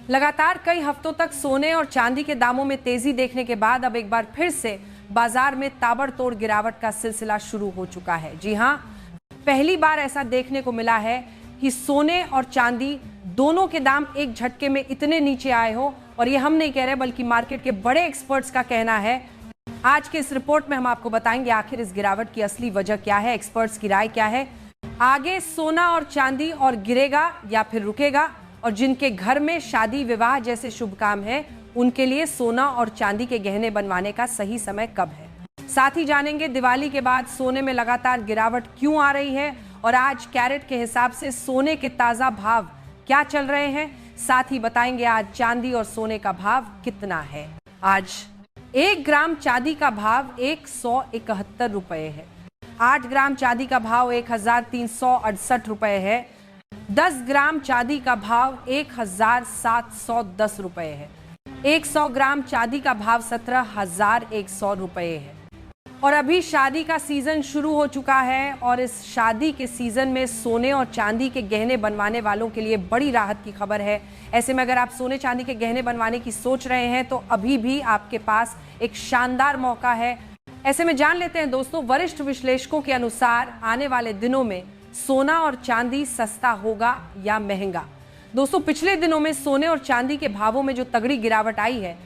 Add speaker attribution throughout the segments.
Speaker 1: लगातार कई हफ्तों तक सोने और चांदी के दामों में तेजी देखने के बाद अब एक बार फिर से बाजार में ताबड़तोड़ गिरावट का सिलसिला शुरू हो चुका है। जी हां, पहली बार ऐसा देखने को मिला है कि सोने और चांदी दोनों के दाम एक झटके में इतने नीचे आए हो। और ये हम नहीं कह रहे बल्कि मार्केट के बड़े एक्सपर्ट्स का कहना है। आज के इस रिपोर्ट में हम आपको बताएंगे आखिर इस गिरावट की असली वजह क्या है, एक्सपर्ट्स की राय क्या है, आगे सोना और चांदी और गिरेगा या फिर रुकेगा, और जिनके घर में शादी विवाह जैसे शुभ काम है उनके लिए सोना और चांदी के गहने बनवाने का सही समय कब है। साथ ही जानेंगे दिवाली के बाद सोने में लगातार गिरावट क्यों आ रही है और आज कैरेट के हिसाब से सोने के ताजा भाव क्या चल रहे हैं। साथ ही बताएंगे आज चांदी और सोने का भाव कितना है। आज 1 ग्राम चांदी का भाव 171 रुपए है। 8 ग्राम चांदी का भाव 1368 रुपए है। 10 ग्राम चांदी का भाव 1710 रुपए है। 100 ग्राम चांदी का भाव 17,100 रुपए है। और अभी शादी का सीजन शुरू हो चुका है और इस शादी के सीजन में सोने और चांदी के गहने बनवाने वालों के लिए बड़ी राहत की खबर है। ऐसे में अगर आप सोने चांदी के गहने बनवाने की सोच रहे हैं तो अभी भी आपके पास एक शानदार मौका है। ऐसे में जान लेते हैं दोस्तों, वरिष्ठ विश्लेषकों के अनुसार आने वाले दिनों में सोना और चांदी सस्ता होगा या महंगा। दोस्तों, पिछले दिनों में सोने और चांदी के भावों में जो तगड़ी गिरावट आई है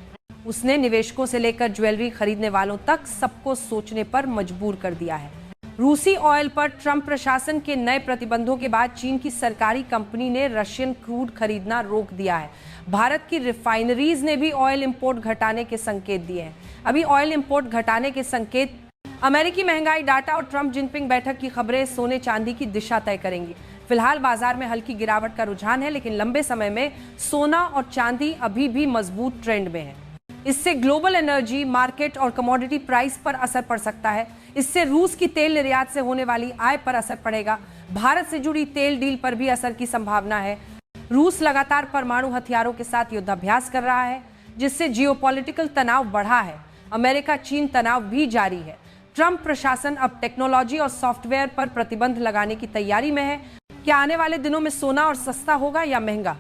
Speaker 1: उसने निवेशकों से लेकर ज्वेलरी खरीदने वालों तक सबको सोचने पर मजबूर कर दिया है। रूसी ऑयल पर ट्रंप प्रशासन के नए प्रतिबंधों के बाद चीन की सरकारी कंपनी ने रशियन क्रूड खरीदना रोक दिया है। भारत की रिफाइनरीज ने भी ऑयल इंपोर्ट घटाने के संकेत दिए हैं। अभी ऑयल इंपोर्ट घटाने के संकेत, अमेरिकी महंगाई डाटा और ट्रंप जिनपिंग बैठक की खबरें सोने चांदी की दिशा तय करेंगी। फिलहाल बाजार में हल्की गिरावट का रुझान है, लेकिन लंबे समय में सोना और चांदी अभी भी मजबूत ट्रेंड में है। इससे ग्लोबल एनर्जी मार्केट और कमोडिटी प्राइस पर असर पड़ सकता है। इससे रूस की तेल निर्यात से होने वाली आय पर असर पड़ेगा। भारत से जुड़ी तेल डील पर भी असर की संभावना है। रूस लगातार परमाणु हथियारों के साथ युद्धाभ्यास कर रहा है, जिससे जियोपॉलिटिकल तनाव बढ़ा है। अमेरिका चीन तनाव भी जारी है। ट्रंप प्रशासन अब टेक्नोलॉजी और सॉफ्टवेयर पर प्रतिबंध लगाने की तैयारी में है। क्या आने वाले दिनों में सोना और सस्ता होगा या महंगा?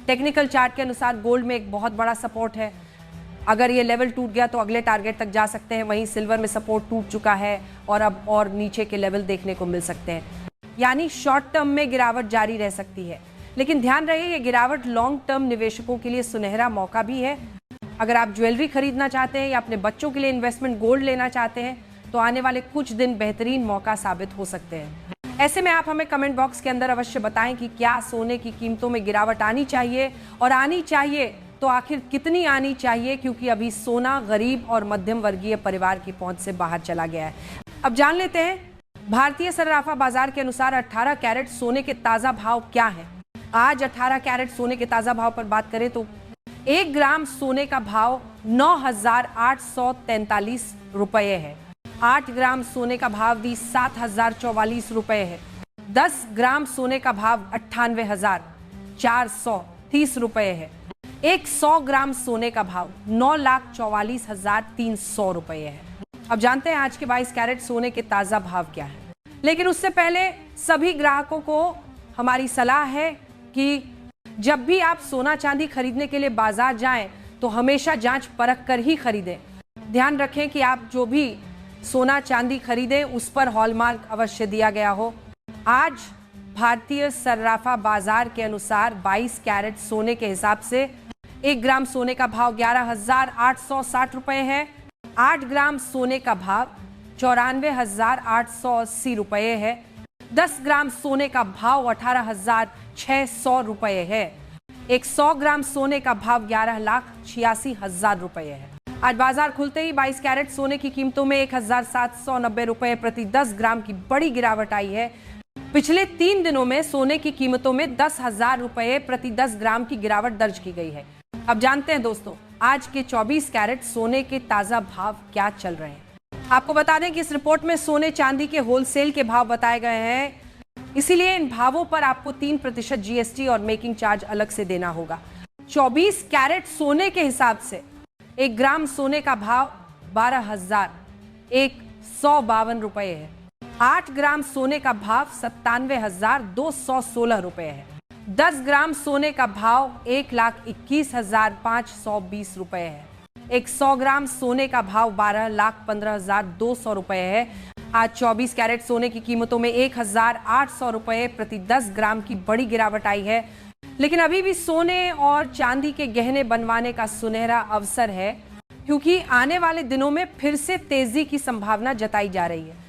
Speaker 1: टेक्निकल चार्ट के अनुसार गोल्ड में एक बहुत बड़ा सपोर्ट है। अगर ये लेवल टूट गया तो अगले टारगेट तक जा सकते हैं। वहीं सिल्वर में सपोर्ट टूट चुका है और अब और नीचे के लेवल देखने को मिल सकते हैं, यानी शॉर्ट टर्म में गिरावट जारी रह सकती है। लेकिन ध्यान रहे, ये गिरावट लॉन्ग टर्म निवेशकों के लिए सुनहरा मौका भी है। अगर आप ज्वेलरी खरीदना चाहते हैं या अपने बच्चों के लिए इन्वेस्टमेंट गोल्ड लेना चाहते हैं तो आने वाले कुछ दिन बेहतरीन मौका साबित हो सकते हैं। ऐसे में आप हमें कमेंट बॉक्स के अंदर अवश्य बताएं कि क्या सोने की कीमतों में गिरावट आनी चाहिए, और आनी चाहिए तो आखिर कितनी आनी चाहिए, क्योंकि अभी सोना गरीब और मध्यम वर्गीय परिवार की पहुंच से बाहर चला गया है। अब जान लेते हैं भारतीय सर्राफा बाजार के अनुसार 18 कैरेट सोने के ताजा भाव क्या है। आज 18 कैरेट सोने के ताजा भाव पर बात करें तो 1 ग्राम सोने का भाव 9,843 रुपए है। 8 ग्राम सोने का भाव भी 7,044 रुपए है। 10 ग्राम सोने का भाव 98,430 रुपए है। 100 ग्राम सोने का भाव 9,44,300 रुपए है। अब जानते हैं आज के 22 कैरेट सोने के ताजा भाव क्या है। लेकिन उससे पहले सभी ग्राहकों को हमारी सलाह है कि जब भी आप सोना चांदी खरीदने के लिए बाजार जाएं तो हमेशा जांच परख कर ही खरीदें। ध्यान रखें कि आप जो भी सोना चांदी खरीदें उस पर हॉलमार्क अवश्य दिया गया हो। आज भारतीय सर्राफा बाजार के अनुसार 22 कैरेट सोने के हिसाब से 1 ग्राम सोने का भाव 11,860 रुपए है। 8 ग्राम सोने का भाव 94,880 रुपए है। 10 ग्राम सोने का भाव 18,600 रुपए है। 100 ग्राम सोने का भाव 11,86,000 रुपए है। आज बाजार खुलते ही 22 कैरेट सोने की कीमतों में 1,790 रुपए प्रति 10 ग्राम की बड़ी गिरावट आई है। पिछले 3 दिनों में सोने की कीमतों में 10,000 रुपए प्रति 10 ग्राम की गिरावट दर्ज की गई है। अब जानते हैं दोस्तों आज के 24 कैरेट सोने के ताजा भाव क्या चल रहे हैं। आपको बता दें कि इस रिपोर्ट में सोने चांदी के होलसेल के भाव बताए गए हैं, इसीलिए इन भावों पर आपको 3% जीएसटी और मेकिंग चार्ज अलग से देना होगा। 24 कैरेट सोने के हिसाब से 1 ग्राम सोने का भाव 12,152 रुपए है। 8 ग्राम सोने का भाव 97,216 रुपए है। 10 ग्राम सोने का भाव 1,21,520 रुपए है। एक 100 ग्राम सोने का भाव 12,15,200 रुपए है। आज 24 कैरेट सोने की कीमतों में 1,800 रुपए प्रति 10 ग्राम की बड़ी गिरावट आई है। लेकिन अभी भी सोने और चांदी के गहने बनवाने का सुनहरा अवसर है, क्योंकि आने वाले दिनों में फिर से तेजी की संभावना जताई जा रही है।